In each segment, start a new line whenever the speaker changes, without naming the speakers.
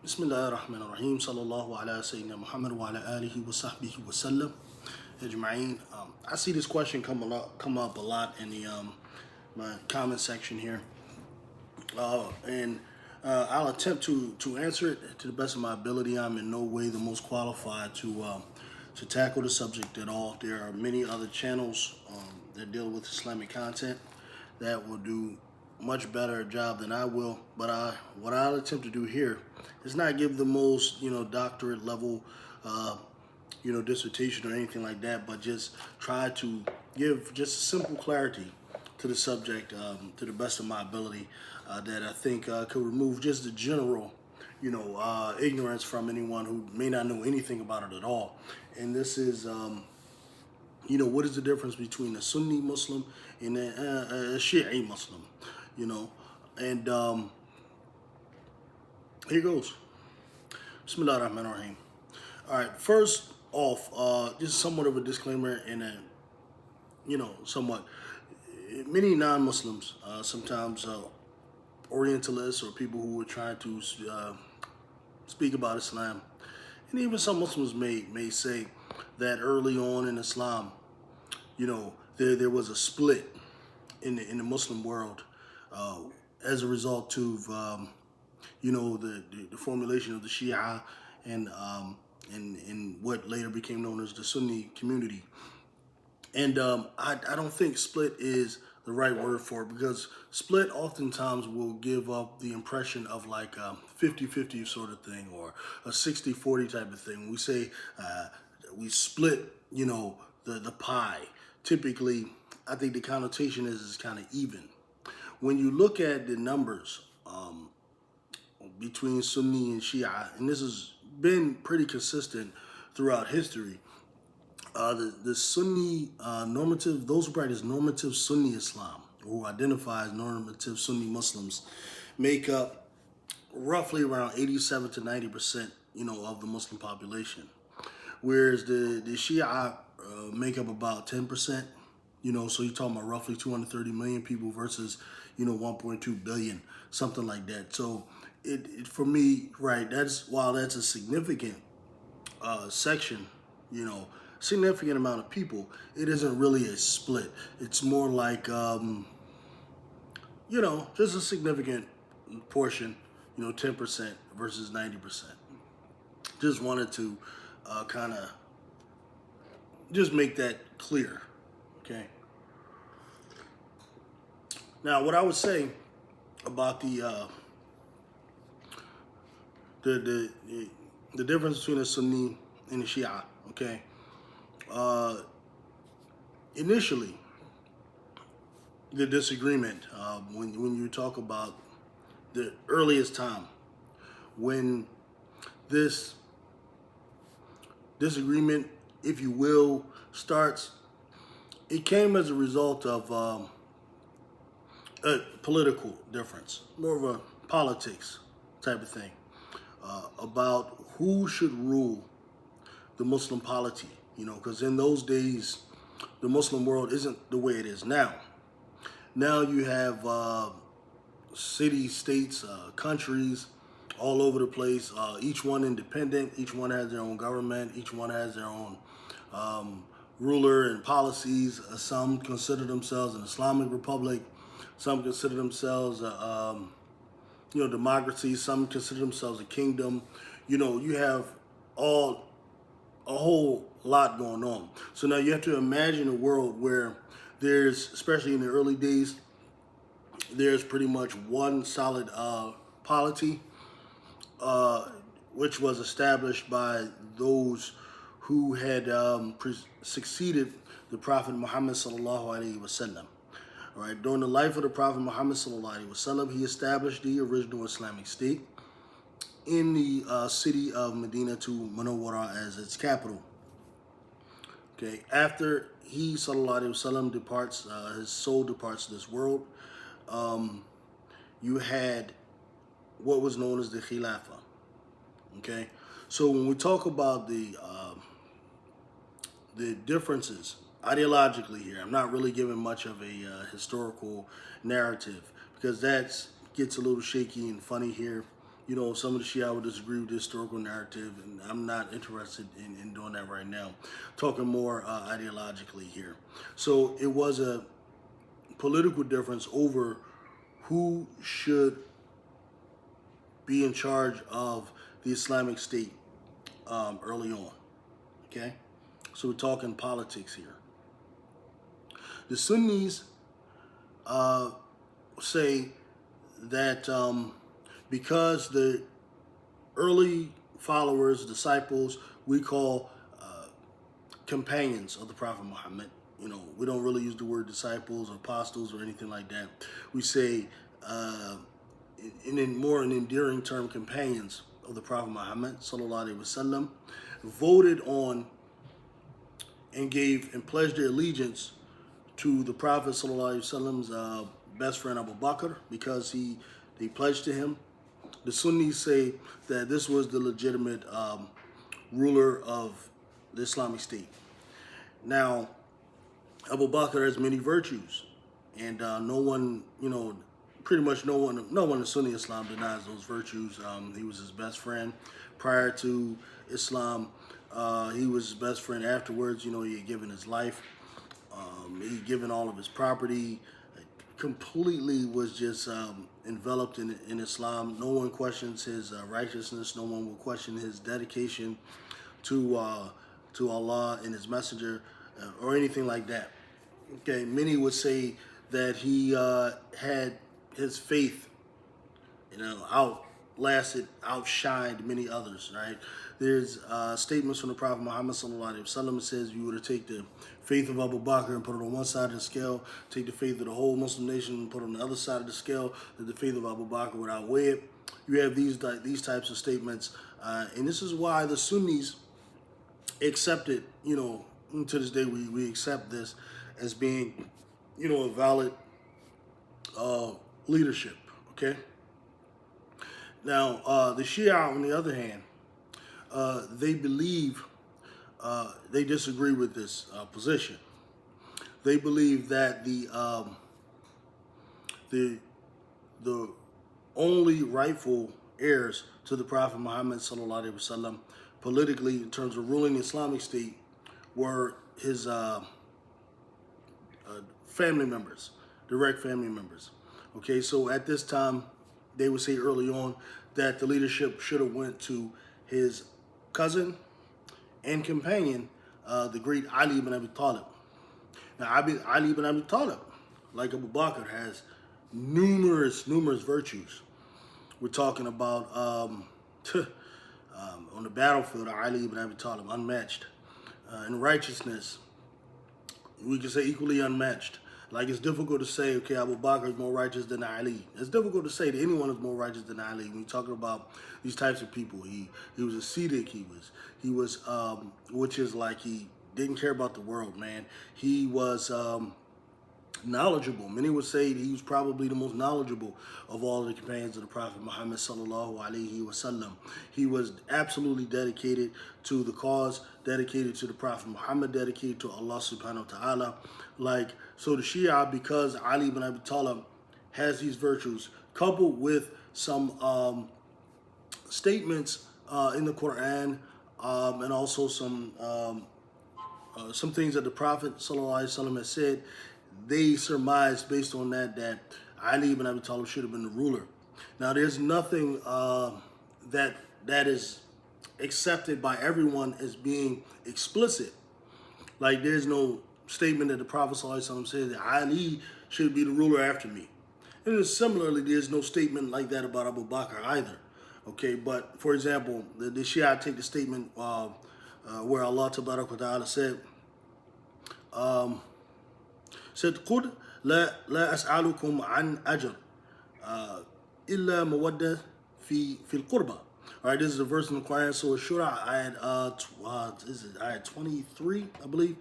Bismillah ar-Rahman ar-Rahim. Sallallahu ala Sayyidina Muhammad wa ala alihi wa sahbihi wa sallam. Ajma'een. I see this question come up a lot in the my comment section here, and I'll attempt to answer it to the best of my ability. I'm in no way the most qualified to tackle the subject at all. There are many other channels that deal with Islamic content that will do much better job than I will. But what I'll attempt to do here is not give the most doctorate level dissertation or anything like that, but just try to give just simple clarity to the subject to the best of my ability that I think could remove just the general ignorance from anyone who may not know anything about it at all. And this is what is the difference between a Sunni Muslim and a Shiite Muslim? And here goes. Bismillah ar-Rahman ar-Rahim. All right, first off, just somewhat of a disclaimer and somewhat, many non-Muslims, sometimes Orientalists or people who are trying to speak about Islam, and even some Muslims may say that early on in Islam, there was a split in the Muslim world as a result of the formulation of the Shia and what later became known as the Sunni community. And I don't think split is the right word for it, because split oftentimes will give up the impression of like a 50-50 sort of thing, or a 60-40 type of thing. We say we split, the pie. Typically, I think the connotation is kind of even. When you look at the numbers between Sunni and Shia, and this has been pretty consistent throughout history, the Sunni normative, those who practice normative Sunni Islam, who identify as normative Sunni Muslims, make up roughly around 87 to 90%, of the Muslim population. Whereas the Shia make up about 10%, so you're talking about roughly 230 million people versus, 1.2 billion, something like that. So it for me, right, while that's a significant section, significant amount of people, it isn't really a split. It's more like, just a significant portion, 10% versus 90%. Just wanted to kind of just make that clear, okay? Now, what I would say about the difference between a Sunni and a Shia, okay? Initially, the disagreement, when you talk about the earliest time, when this disagreement, if you will, starts, it came as a result of a political difference, more of a politics type of thing, about who should rule the Muslim polity, because in those days, the Muslim world isn't the way it is now. Now you have cities, states, countries all over the place, each one independent, each one has their own government, each one has their own ruler and policies. Some consider themselves an Islamic republic, some consider themselves democracy, some consider themselves a kingdom. You have a whole lot going on. So now you have to imagine a world where there's, especially in the early days, there's pretty much one solid polity, which was established by those who had succeeded the Prophet Muhammad sallallahu alaihi wasallam. All right, during the life of the Prophet Muhammad sallallahu alaihi wasallam, he established the original Islamic State in the city of Medina to Munawwara as its capital. Okay, after he sallallahu alaihi wasallam departs, his soul departs this world, you had what was known as the Khilafah. Okay, so when we talk about the differences ideologically here, I'm not really giving much of a historical narrative, because that gets a little shaky and funny here You know, some of the Shia would disagree with the historical narrative, and I'm not interested in doing that right now. Talking more ideologically here. So it was a political difference over who should be in charge of the Islamic State early on. Okay? So we're talking politics here. The Sunnis say that because the early followers, disciples, we call companions of the Prophet Muhammad. You know, we don't really use the word disciples or apostles or anything like that. We say, in more an endearing term, companions of the Prophet Muhammad sallallahu alaihi wasallam, voted on and gave and pledged their allegiance to the Prophet sallallahu alaihi wasallam's best friend Abu Bakr because they pledged to him. The Sunnis say that this was the legitimate ruler of the Islamic State. Now, Abu Bakr has many virtues, and no one, you know, pretty much no one in Sunni Islam denies those virtues. He was his best friend prior to Islam. He was his best friend afterwards. You know, he had given his life. He had given all of his property. Completely was just enveloped in Islam. No one questions his righteousness. No one will question his dedication to Allah and His Messenger or anything like that. Okay, many would say that he had his faith, you know, outshined many others. Right? There's statements from the Prophet Muhammad sallallahu alaihi wasallam. It says, "You were to take the faith of Abu Bakr and put it on one side of the scale, take the faith of the whole Muslim nation and put it on the other side of the scale, that the faith of Abu Bakr would outweigh it." You have these types of statements, and this is why the Sunnis accepted, you know, to this day we accept this as being, you know, a valid leadership. Okay. Now the Shia, on the other hand, they believe they disagree with this position. They believe that the only rightful heirs to the Prophet Muhammad sallallahu alaihi wasallam, politically in terms of ruling the Islamic State, were his family members, direct family members. Okay, so at this time, they would say early on that the leadership should have went to his cousin and companion, the great Ali ibn Abi Talib. Now, Ali ibn Abi Talib, like Abu Bakr, has numerous virtues. We're talking about on the battlefield, Ali ibn Abi Talib, unmatched. In righteousness, we can say equally unmatched. Like, it's difficult to say, okay, Abu Bakr is more righteous than Ali. It's difficult to say that anyone is more righteous than Ali. When you're talking about these types of people, he was a Siddiq. He was which is like he didn't care about the world, man. He was knowledgeable. Many would say that he was probably the most knowledgeable of all the companions of the Prophet Muhammad sallallahu alaihi wasallam. He was absolutely dedicated to the cause, dedicated to the Prophet Muhammad, dedicated to Allah subhanahu wa ta'ala. Like, so the Shia, because Ali ibn Abi Talib has these virtues, coupled with some statements in the Quran, and also some things that the Prophet sallallahu alaihi wasallam has said, they surmised based on that Ali ibn Abi Talib should have been the ruler. Now, there's nothing that is accepted by everyone as being explicit. Like, there's no statement that the Prophet ﷺ said that Ali should be the ruler after me. And similarly, there's no statement like that about Abu Bakr either. Okay, but for example, the Shia take the statement where Allah Tabarak wa Ta'ala said, قُلْ لَا أَسْأَلُكُمْ عَنْ أَجْرٍ إِلَّا مَوَدَّةً فِي الْقُرْبَى. All right, this is a verse in the Quran, so Surah ayat 23, I believe,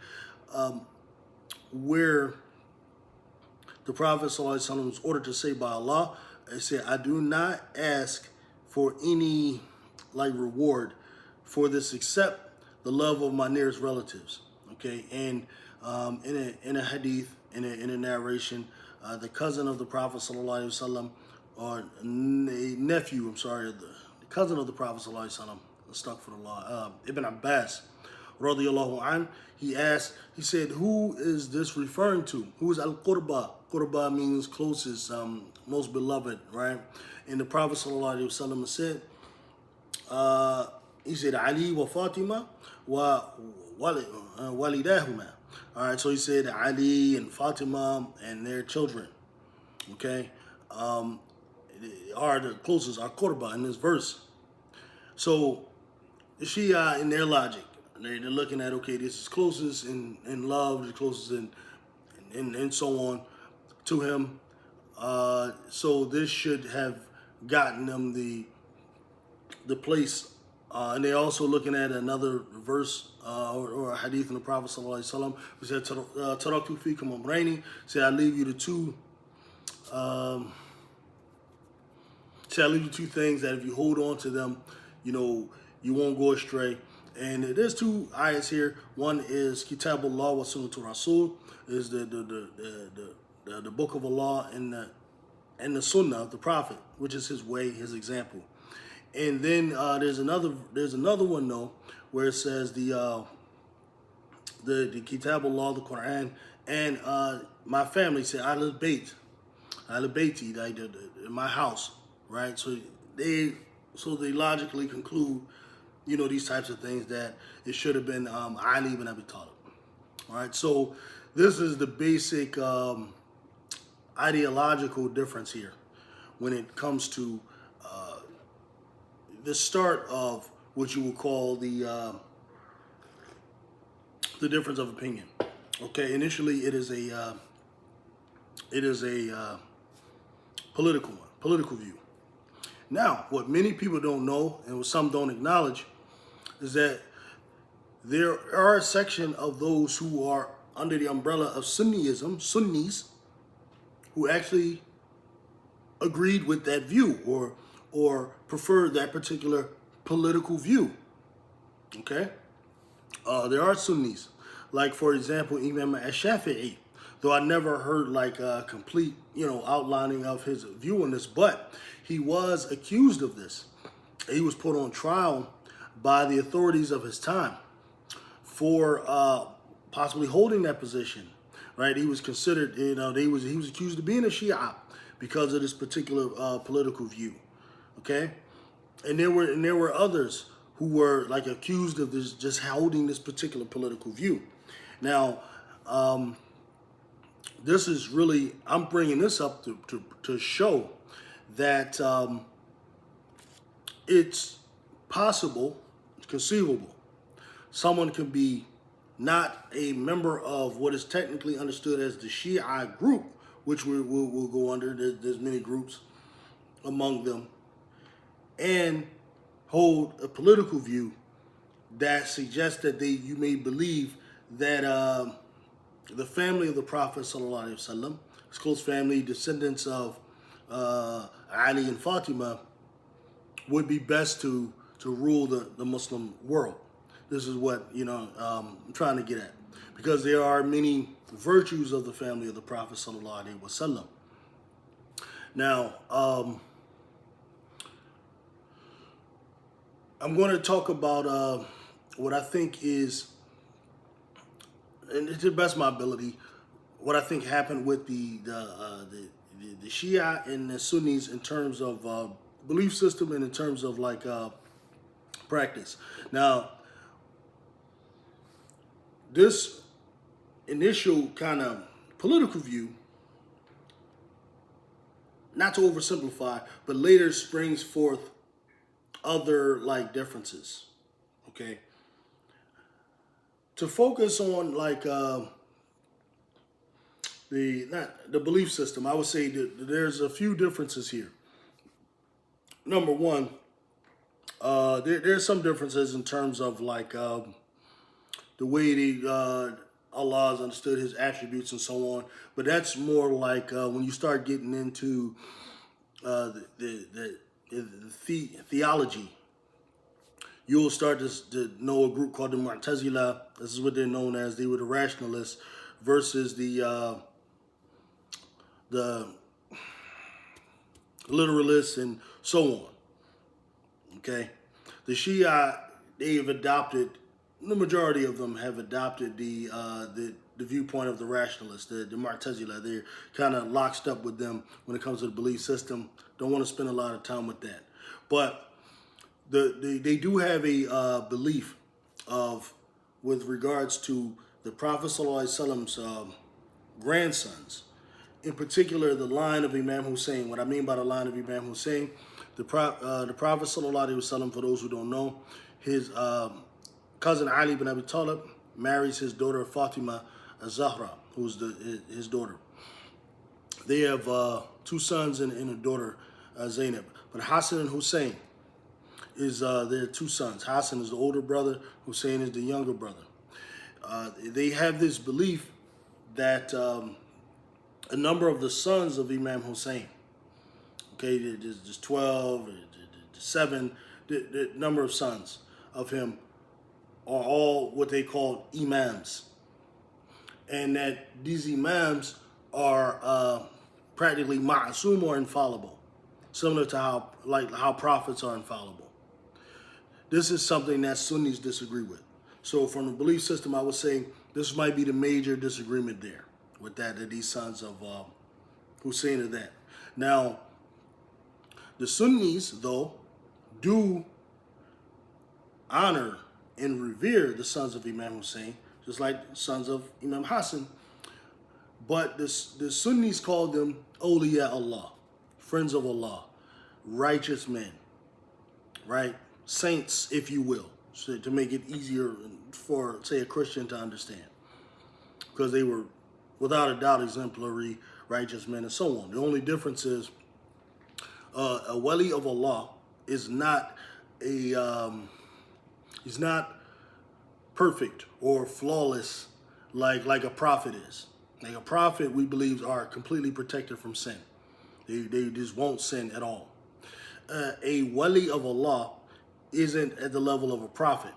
where the Prophet ﷺ was ordered to say by Allah, it said, I do not ask for any like reward for this except the love of my nearest relatives. Okay, and in a hadith, in a narration, the cousin of the Prophet ﷺ or a nephew, I'm sorry, the cousin of the Prophet sallallahu alaihi wasallam, astaghfirullah, Ibn Abbas, radiyallahu an, he said, who is this referring to? Who is al-qurba? Qurba means closest, most beloved, right? And the Prophet sallallahu alaihi wasallam said, he said, Ali wa Fatima wa walidahuma. All right, so he said Ali and Fatima and their children, okay, are the closest, are qurba in this verse. So the Shia, in their logic, they're looking at, okay, this is closest in love, the closest and so on to him. So this should have gotten them the place. And they're also looking at another verse or a hadith in the Prophet sallallahu alaihi wasallam, who said, "Taraktu fikum amrayni." Say, I leave you the two. Say, I leave you two things that if you hold on to them, you won't go astray. And there's two ayats here. One is Kitabullah wa Sunnatul Rasul, is the book of Allah and the Sunnah of the Prophet, which is his way, his example. And then there's another one though, where it says the Kitabullah, the Quran, and my family said Ahlul Bayti, like my house, right? So they logically conclude, these types of things, that it should have been Ali ibn Abi Talib. All right, so this is the basic ideological difference here when it comes to the start of what you would call the difference of opinion. Okay, initially it is a political view. Now, what many people don't know, and what some don't acknowledge, is that there are a section of those who are under the umbrella of Sunnism, Sunnis, who actually agreed with that view or preferred that particular political view. Okay? There are Sunnis, like for example Imam Ash-Shafi'i, though I never heard like a complete outlining of his view on this, but he was accused of this. He was put on trial by the authorities of his time for possibly holding that position, right? He was considered, he was accused of being a Shia because of this particular political view. Okay, and there were others who were like accused of this, just holding this particular political view. Now, this is really, I'm bringing this up to show that it's possible, it's conceivable, someone can be not a member of what is technically understood as the Shia group, which we'll go under. There's many groups among them, and hold a political view that suggests that you may believe that the family of the Prophet sallallahu alaihi wasallam, his close family, descendants of Ali and Fatima, would be best to rule the Muslim world. This is what I'm trying to get at, because there are many virtues of the family of the Prophet sallallahu alaihi wasallam. Now, I'm going to talk about what I think is, and to the best of my ability, what I think happened with the Shia and the Sunnis in terms of belief system and in terms of like practice. Now, this initial kind of political view, not to oversimplify, but later springs forth other like differences. Okay, to focus on like the belief system, I would say that there's a few differences here. Number one, there's some differences in terms of like the way Allah has understood his attributes and so on, but that's more like when you start getting into the theology, you'll start to know a group called the Mu'tazila. This is what they're known as. They were the rationalists versus the literalists, and so on. Okay, the Shia, they've adopted, the majority of them have adopted the viewpoint of the rationalists, the Mu'tazila. They're kind of locked up with them when it comes to the belief system. Don't want to spend a lot of time with that, but they do have a belief of, with regards to the Prophet ﷺ's grandsons, in particular the line of Imam Hussein. What I mean by the line of Imam Hussein, the Prophet ﷺ, for those who don't know, his cousin Ali bin Abi Talib marries his daughter Fatima az-Zahra, who's his daughter. They have 2 sons and a daughter, Zainab. But Hassan and Hussein is their 2 sons. Hassan is the older brother, Hussein is the younger brother. They have this belief that a number of the sons of Imam Hussein, okay, there's 12, 7, the number of sons of him are all what they call imams. And that these imams are practically ma'asum, or infallible, similar to how prophets are infallible. This is something that Sunnis disagree with. So from the belief system, I would say this might be the major disagreement there, with that these sons of Hussein are that. Now, the Sunnis, though, do honor and revere the sons of Imam Hussein, just like the sons of Imam Hassan. But the Sunnis call them awliya Allah, friends of Allah, righteous men, right? Saints, if you will, so to make it easier for, say, a Christian to understand. Because they were, without a doubt, exemplary, righteous men, and so on. The only difference is a wali of Allah is not he's not perfect or flawless like a prophet is. Like a prophet, we believe, are completely protected from sin. They just won't sin at all. A wali of Allah isn't at the level of a prophet,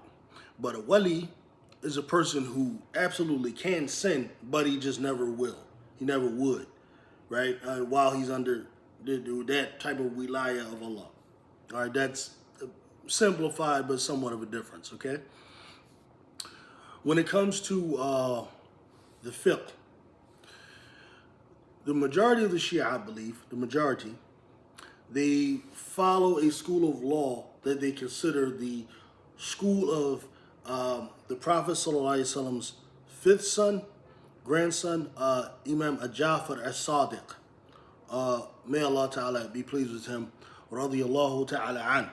but a wali is a person who absolutely can sin, but he just never will. He never would, right? While he's under that type of wilaya of Allah. All right, that's simplified, but somewhat of a difference, okay? When it comes to the fiqh, the majority of the Shia, I believe, they follow a school of law that they consider the school of the Prophet ﷺ's 5th grandson, Imam Ja'far as-Sadiq. May Allah Ta'ala be pleased with him. Radiyallahu Ta'ala an.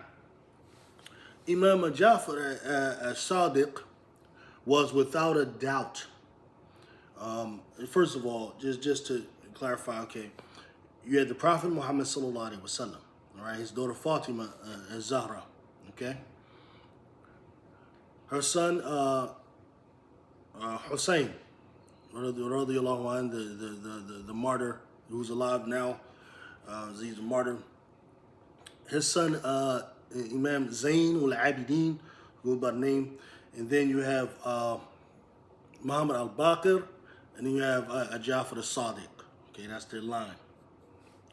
Imam Ja'far as-Sadiq was without a doubt, first of all, just to clarify, okay, you had the Prophet Muhammad sallallahu alaihi wasallam, all right, his daughter Fatima az-Zahra, okay, her son Hussein, radiyallahu an, the martyr who's alive now, he's a martyr. His son Imam Zayn al-Abidin, who goes by the name, and then you have Muhammad al-Baqir, and then you have Ja'far as-Sadiq. Okay, that's their line.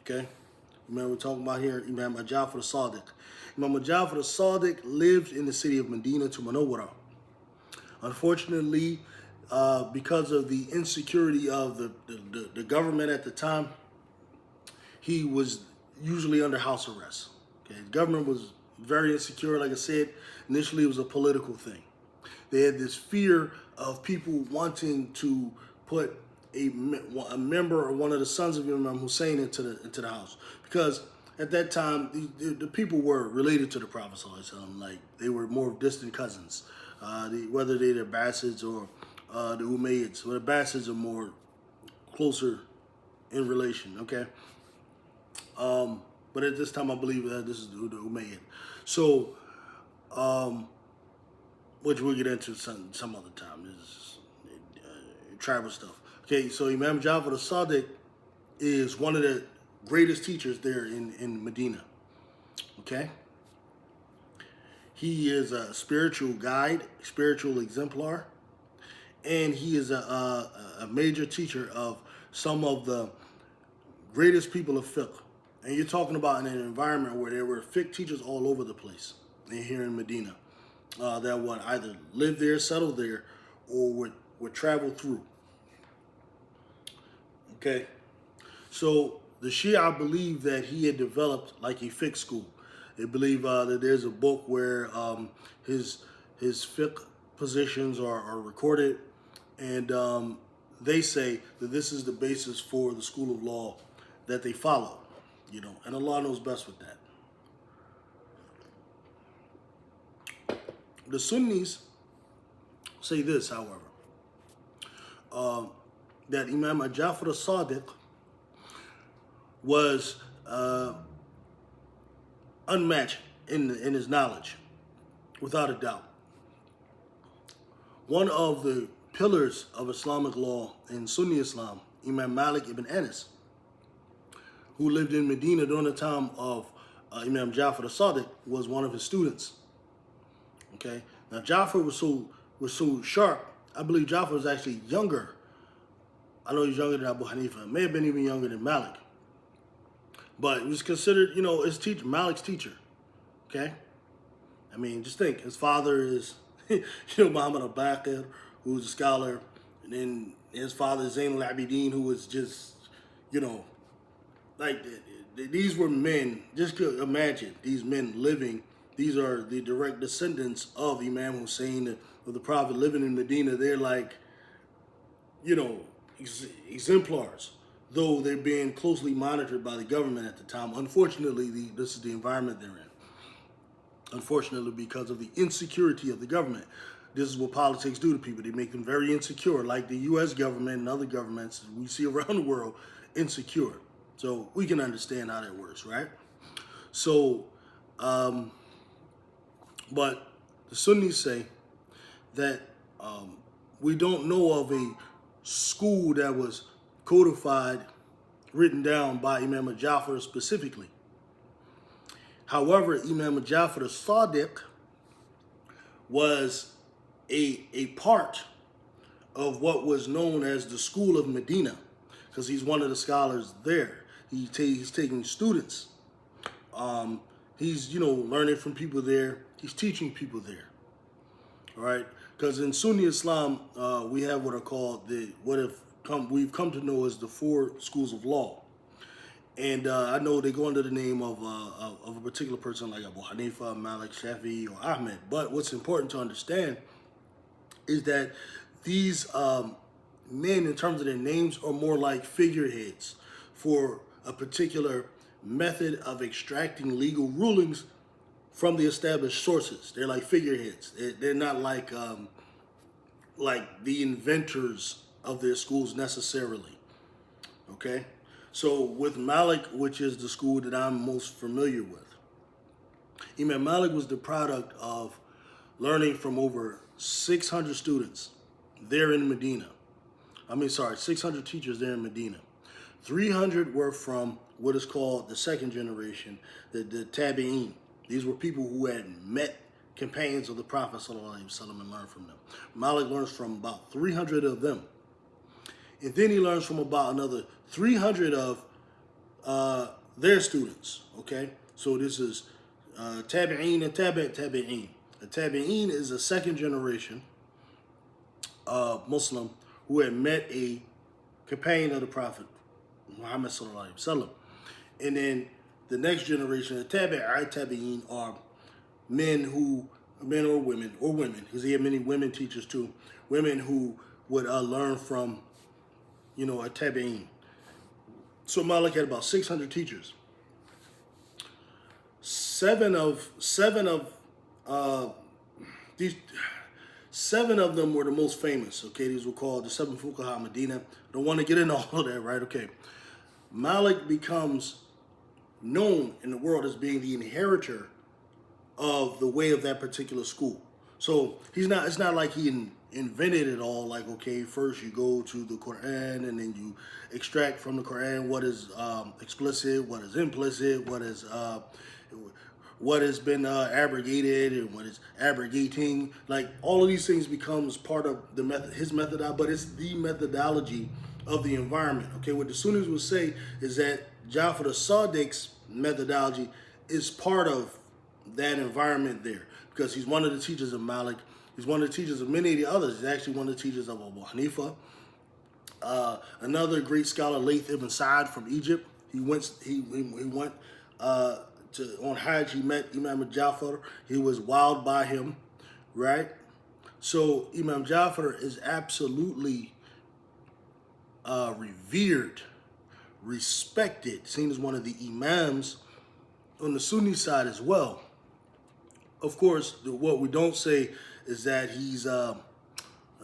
Okay, remember we're talking about here Imam Ja'far as-Sadiq. Imam Ja'far as-Sadiq lived in the city of Medina to Munawwara. Unfortunately, because of the insecurity of the government at the time, he was usually under house arrest. Okay, the government was very insecure. Like I said, initially it was a political thing. They had this fear of people wanting to put a member or one of the sons of Imam Hussein into the house, because at that time the people were related to the Prophet ﷺ, like they were more distant cousins, whether they're the Abbasids or the Umayyads. Well, the Abbasids are more closer in relation, okay? But at this time I believe that this is the Umayyad. So, which we'll get into some other time. This is tribal stuff. Okay, so Imam Ja'far as-Sadiq is one of the greatest teachers there in Medina. Okay? He is a spiritual guide, spiritual exemplar, and he is a major teacher of some of the greatest people of fiqh And you're talking about in an environment where there were fiqh teachers all over the place here in Medina that would either live there, settle there, or would travel through. Okay, so the Shia believe that he had developed like a fiqh school. They believe that there's a book where his fiqh positions are recorded, and they say that this is the basis for the school of law that they follow. And Allah knows best with that. The Sunnis say this, however, that Imam Ja'far al-Sadiq was unmatched in his knowledge, without a doubt. One of the pillars of Islamic law in Sunni Islam, Imam Malik ibn Anas, who lived in Medina during the time of Imam Ja'far al-Sadiq, was one of his students. Okay, now Ja'far was so sharp. I believe Ja'far was actually younger. I know he's younger than Abu Hanifa. May have been even younger than Malik. But he was considered, his teacher, Malik's teacher. Okay? I mean, just think. His father is, Muhammad al-Baqir, who was a scholar. And then his father, Zain al-Abidin, who was just, like, these were men. Just imagine these men living. These are the direct descendants of Imam Hussein, of the Prophet, living in Medina. They're like, exemplars, though they're being closely monitored by the government at the time. Unfortunately, this is the environment they're in. Unfortunately, because of the insecurity of the government. This is what politics do to people. They make them very insecure, like the U.S. government and other governments we see around the world, insecure. So we can understand how that works, right? So, but the Sunnis say that we don't know of a school that was codified, written down by Imam Ja'far specifically. However, Imam Ja'far al-Sadiq was a part of what was known as the School of Medina, because he's one of the scholars there. He's taking students. He's learning from people there. He's teaching people there. All right, because in Sunni Islam we have what are called we've come to know as the four schools of law. And I know they go under the name of a particular person like Abu Hanifa, Malik, Shafi'i, or Ahmed. But what's important to understand is that these men, in terms of their names, are more like figureheads for a particular method of extracting legal rulings from the established sources. They're like figureheads. They're not like the inventors of their schools necessarily. Okay? So with Malik, which is the school that I'm most familiar with, Imam Malik was the product of learning from over 600 students there in Medina. 600 teachers there in Medina. 300 were from what is called the second generation, the Tabi'een. These were people who had met companions of the Prophet ﷺ and learned from them. Malik learns from about 300 of them. And then he learns from about another 300 of their students, okay? So this is Tabi'een and Tabi'een. A Tabi'een is a second generation Muslim who had met a companion of the Prophet, Muhammad ﷺ. And then the next generation of Tabi'een are men or women, because he had many women teachers too, women who would learn from, a Tabi'een. So Malik had about 600 teachers. Seven of them were the most famous. Okay, these were called the seven Fuqaha Medina. Don't want to get into all of that, right? Okay, Malik becomes known in the world as being the inheritor of the way of that particular school. So it's not like he invented it all. Like, okay, first you go to the Quran and then you extract from the Quran what is explicit, what is implicit, what has been abrogated and what is abrogating. Like, all of these things becomes part of the his method, but it's the methodology of the environment. Okay, what the Sunnis will say is that Jafar Sadiq's methodology is part of that environment there because he's one of the teachers of Malik. He's one of the teachers of many of the others. He's actually one of the teachers of Abu Hanifa. Another great scholar, Layth ibn Sa'd from Egypt. He went on Hajj. He met Imam Jafar. He was wowed by him, right? So Imam Jafar is absolutely revered, respected, seen as one of the imams on the Sunni side as well. Of course, what we don't say is that he's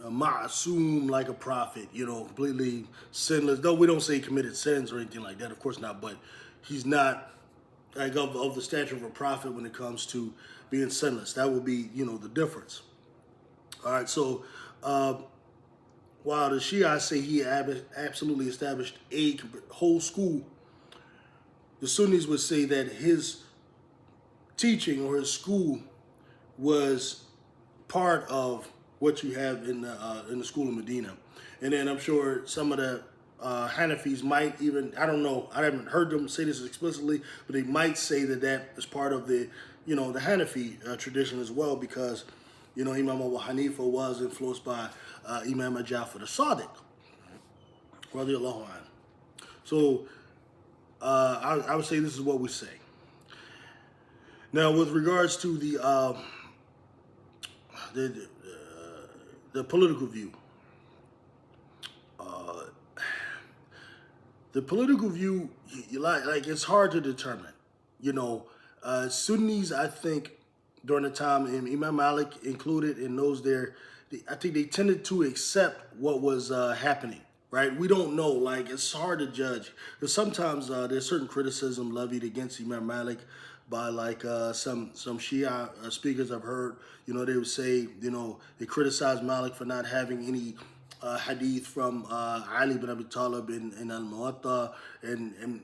ma'asum, like a prophet, completely sinless. Though we don't say he committed sins or anything like that, of course not, but he's not like of the stature of a prophet when it comes to being sinless. That would be, the difference. All right, so while the Shia say he absolutely established a whole school, the Sunnis would say that his teaching or his school was part of what you have in the school of Medina. And then I'm sure some of the Hanafis might even, I don't know, I haven't heard them say this explicitly, but they might say that is part of the, the Hanafi tradition as well, because, Imam Abu Hanifa was influenced by Imam Jafar as-Sadiq, radiallahu anhu. So I would say this is what we say. Now, with regards to the political view, like it's hard to determine. Sunnis, I think, during the time, and Imam Malik included in those there, I think they tended to accept what was happening. Right? We don't know. Like, it's hard to judge. Because sometimes there's certain criticism levied against Imam Malik by some Shia speakers I've heard. They would say, they criticize Malik for not having any hadith from Ali ibn Abi Talib in Al-Muwatta and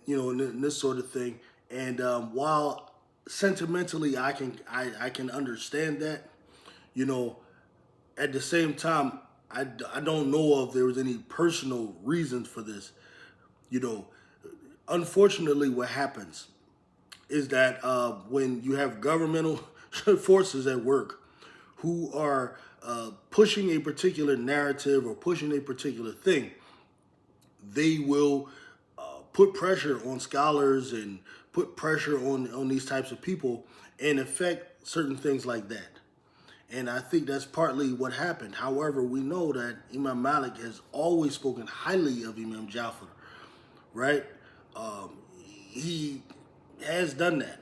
this sort of thing. And while sentimentally I can understand that, at the same time, I don't know if there was any personal reasons for this. Unfortunately, what happens is that when you have governmental forces at work who are pushing a particular narrative or pushing a particular thing, they will put pressure on scholars and put pressure on these types of people and affect certain things like that. And I think that's partly what happened. However, we know that Imam Malik has always spoken highly of Imam Jafar, right? He has done that,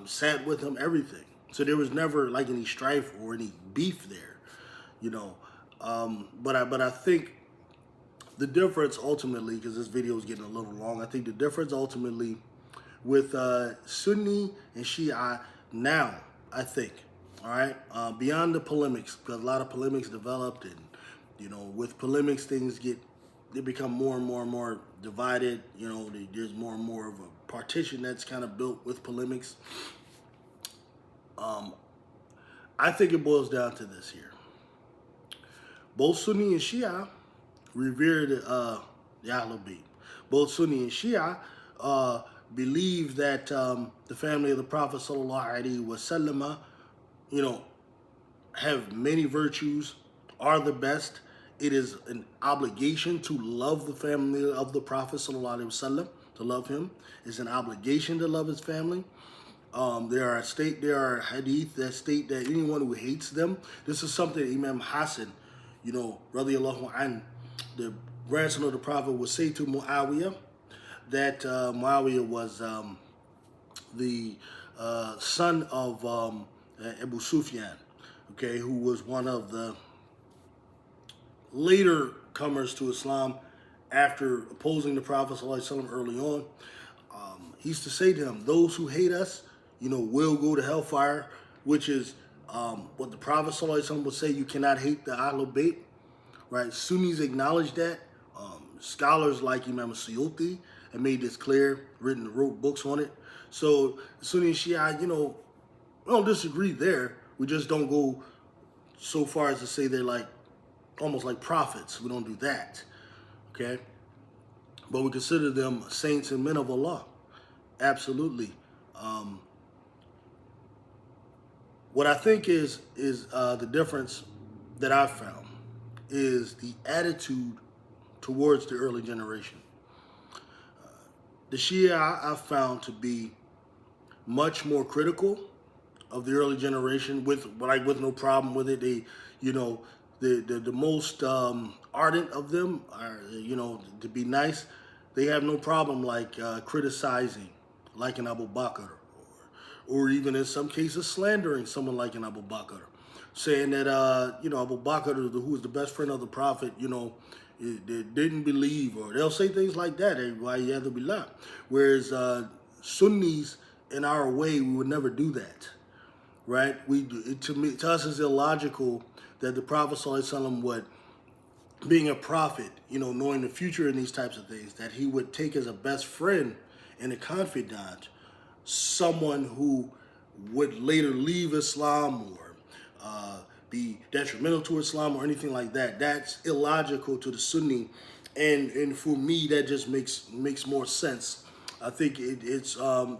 sat with him, everything. So there was never like any strife or any beef there, But I think the difference ultimately, because this video is getting a little long, I think the difference ultimately with Sunni and Shia now, I think, all right, beyond the polemics, because a lot of polemics developed, and with polemics they become more and more divided. There's more and more of a partition that's kind of built with polemics. I think it boils down to this here. Both Sunni and Shia revere the Ahlul Bayt. Both Sunni and Shia believe that the family of the Prophet sallallahu alaihi wasallam, have many virtues, are the best. It is an obligation to love the family of the Prophet sallallahu alaihi wasallam, to love him. It's an obligation to love his family. There are hadith that state that anyone who hates them, this is something Imam Hassan, radiallahu anhu, the grandson of the Prophet, would say to Muawiyah, that Muawiyah was the son of Abu Sufyan, okay, who was one of the later comers to Islam after opposing the Prophet ﷺ early on. He used to say to him, those who hate us, will go to hellfire, which is what the Prophet ﷺ would say, you cannot hate the Ahlul Bayt, right? Sunnis acknowledge that. Scholars like Imam Suyuti have made this clear, wrote books on it. So Sunni and Shia, we don't disagree there. We just don't go so far as to say they're like almost like prophets. We don't do that, okay? but we consider them saints and men of Allah. Absolutely. Um, what I think is the difference that I've found is the attitude towards the early generation. The Shia I found to be much more critical of the early generation with no problem with it. They, you know, the most ardent of them are, to be nice. They have no problem criticizing like an Abu Bakr, or even in some cases slandering someone like an Abu Bakr, saying that Abu Bakr, who was the best friend of the Prophet, they didn't believe, or they'll say things like that. Whereas Sunnis in our way, we would never do that, right? To us, it's illogical that the Prophet ﷺ would, being a prophet, knowing the future in these types of things, that he would take as a best friend and a confidant someone who would later leave Islam or be detrimental to Islam or anything like that. That's illogical to the Sunni, and for me that just makes more sense. I think it's and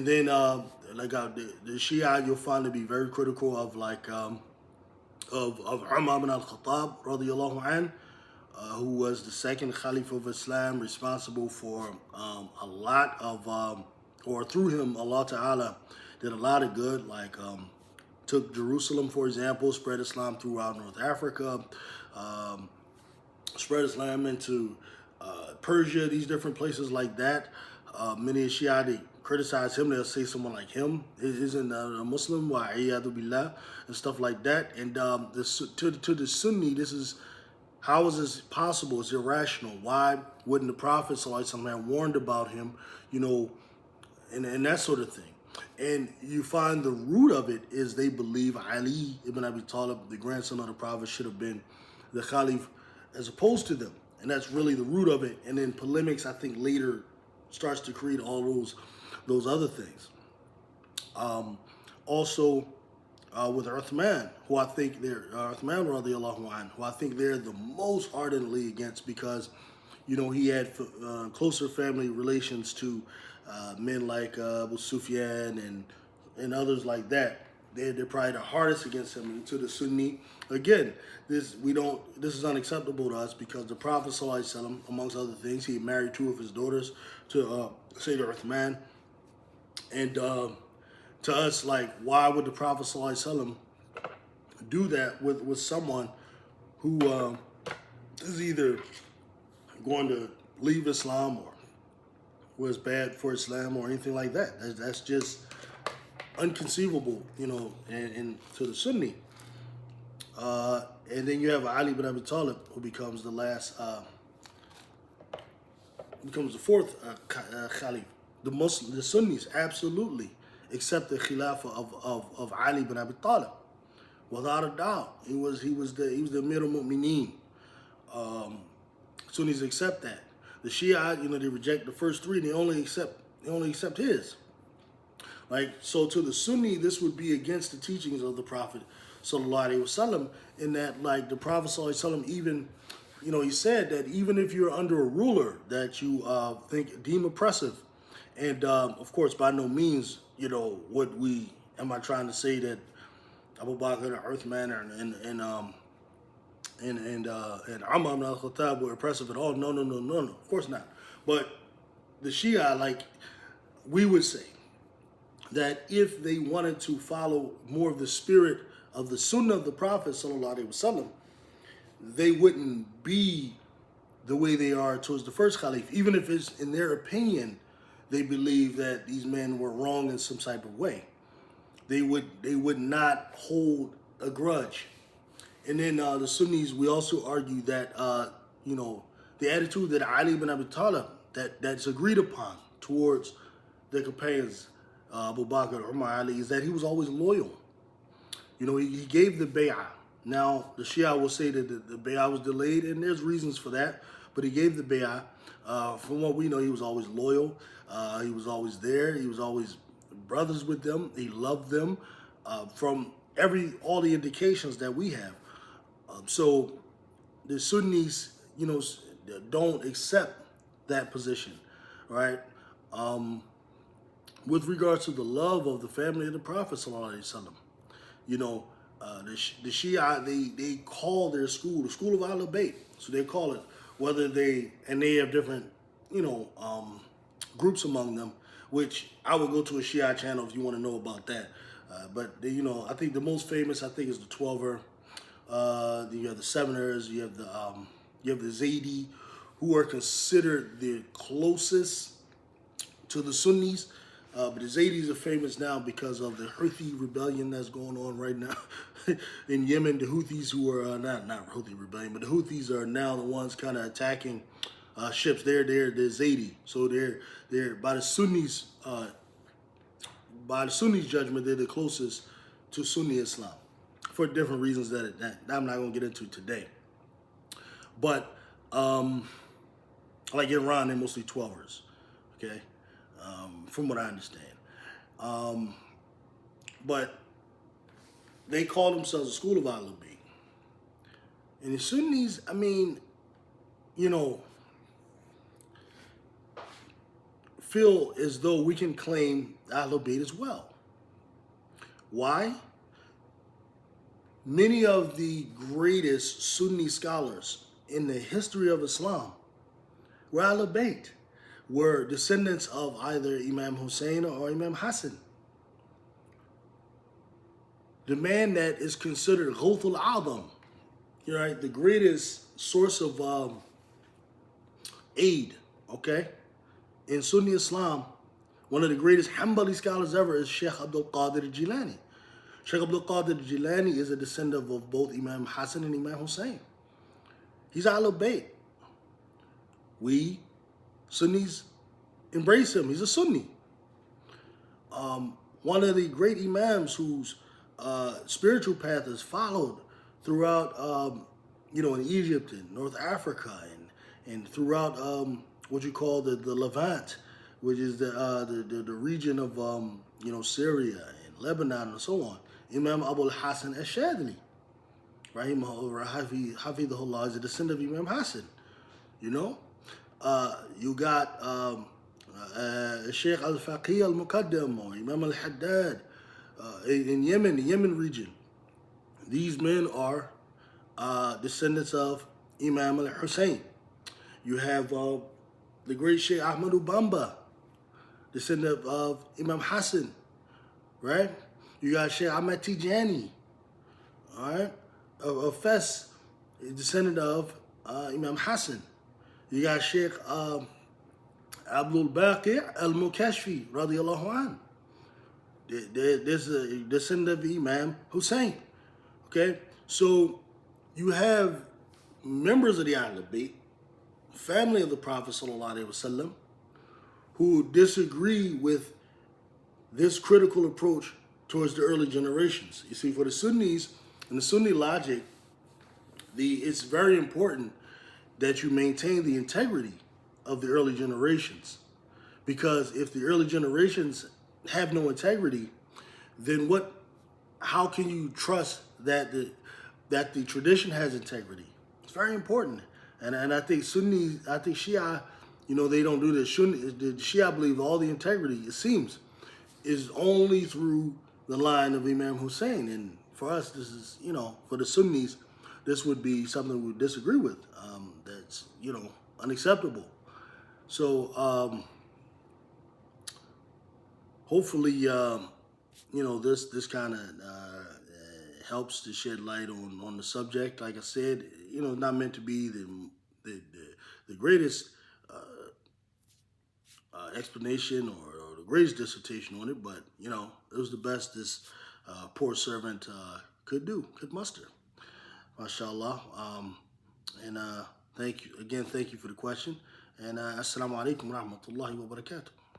then the Shia, you'll find to be very critical of of Umar ibn al-Khattab radiyallahu anh, who was the second Caliph of Islam, responsible for a lot of, or through him, Allah Ta'ala did a lot of good, took Jerusalem, for example, spread Islam throughout North Africa, spread Islam into Persia, these different places like that. Many Shia, they criticize him, they'll say someone like him isn't a Muslim, wa'iyadu billah, and stuff like that. And to the Sunni, how is this possible? It's irrational. Why wouldn't the Prophet ﷺ have warned about him, and that sort of thing? And you find the root of it is they believe Ali ibn Abi Talib, the grandson of the Prophet, should have been the Caliph as opposed to them. And that's really the root of it. And then polemics, I think, later starts to create all those other things. Also, with Uthman, who I think Uthman radiallahu anhu, who I think they're the most ardently against, because, he had closer family relations to men like Abu Sufyan and others like that. They're probably the hardest against him. And to the Sunni, again, this is unacceptable to us, because the Prophet ﷺ, amongst other things, he married two of his daughters to Sayyidina Uthman. And to us, why would the Prophet ﷺ do that with someone who is either going to leave Islam or was bad for Islam or anything like that? That's just inconceivable, and to the Sunni. And then you have Ali ibn Abi Talib, who becomes the fourth Caliph. The Sunnis absolutely accept the Khilafah of Ali ibn Abi Talib, without a doubt. He was the Amir al-Mu'mineen. Sunnis accept that. The Shia, they reject the first three, and they only accept his. So to the Sunni, this would be against the teachings of the Prophet sallallahu alaihi wasallam, in that the Prophet sallallahu alaihi wasallam, even, he said that even if you're under a ruler that you deem oppressive, and of course by no means, am I trying to say that Abu Bakr, Uthman, and Umar ibn al-Khattab were oppressive at all? No, of course not. But the Shia, we would say that if they wanted to follow more of the spirit of the Sunnah of the Prophet sallallahu alaihi wasallam, they wouldn't be the way they are towards the first Caliph, even if it's, in their opinion, they believe that these men were wrong in some type of way. They would not hold a grudge. And then the Sunnis, we also argue that the attitude that Ali ibn Abi Talib, that's agreed upon towards the companions, Abu Bakr, Umar, Ali, is that he was always loyal. He gave the bay'ah. Now, the Shia will say that the bay'ah was delayed, and there's reasons for that, but he gave the bay'ah. From what we know, he was always loyal. He was always there. He was always brothers with them. He loved them. From all the indications that we have. So the Sunnis, don't accept that position, right? With regards to the love of the family of the Prophet sallallahu alaihi wasallam, you know, the Shia, they call their school the school of Ahlul Bayt. So they call it, and they have different, groups among them, which I would go to a Shia channel if you want to know about that. But they, I think the most famous, I think, is the 12er. You have the 7ers. You have the Zaidi, who are considered the closest to the Sunnis. But the Zaydis are famous now because of the Houthi rebellion that's going on right now in Yemen. The Houthis, who are not Houthi rebellion, but the Houthis are now the ones kind of attacking ships. They're Zaydi, so they're by the Sunnis judgment, they're the closest to Sunni Islam for different reasons that I'm not going to get into today. But like Iran, they're mostly 12ers. Okay. From what I understand. But they call themselves a school of Ahlul Bayt. And the Sunnis, I mean, feel as though we can claim Ahlul Bayt as well. Why? Many of the greatest Sunni scholars in the history of Islam were Ahlul Bayt, were descendants of either Imam Hussein or Imam Hassan. The man that is considered Ghawth al-Azam, right, the greatest source of aid, okay, in Sunni Islam, one of the greatest Hanbali scholars ever is Sheikh Abdul Qadir al-Jilani. Sheikh Abdul Qadir al-Jilani is a descendant of both Imam Hassan and Imam Hussein. He's Ahlul Bayt. We Sunnis embrace him. He's a Sunni. One of the great Imams whose spiritual path is followed throughout, in Egypt and North Africa and throughout what you call the Levant, which is the region of Syria and Lebanon and so on. Imam Abul Hassan al-Shadili, Hafidhullah, is a descendant of Imam Hassan. You got Sheikh al-Faqih al-Muqaddam or Imam al-Haddad in Yemen, the Yemen region. These men are descendants of Imam al-Hussein. You have the great Sheikh Ahmadu Bamba, descendant of Imam Hassan, right? You got Sheikh Ahmad Tijani, all right, of Fes, descendant of Imam Hassan. You got Sheikh Abdul Baqi al-Mukashfi, radiyallahu anh. There's a descendant of Imam Hussein. Okay, so you have members of the Ahlul Bayt, family of the Prophet sallallahu alaihi wasallam, who disagree with this critical approach towards the early generations. You see, for the Sunnis and the Sunni logic, it's very important that you maintain the integrity of the early generations. Because if the early generations have no integrity, then how can you trust that the tradition has integrity? It's very important. And I think Shia, they don't do this. The Shia believe all the integrity, it seems, is only through the line of Imam Hussein. And for us, this is, for the Sunnis, this would be something we would disagree with. That's, unacceptable. So, hopefully, this kind of helps to shed light on the subject. Like I said, not meant to be the greatest explanation or the greatest dissertation on it, but it was the best this poor servant could muster. MashaAllah. And thank you for the question. And assalamu alaikum wa rahmatullahi wa barakatuh.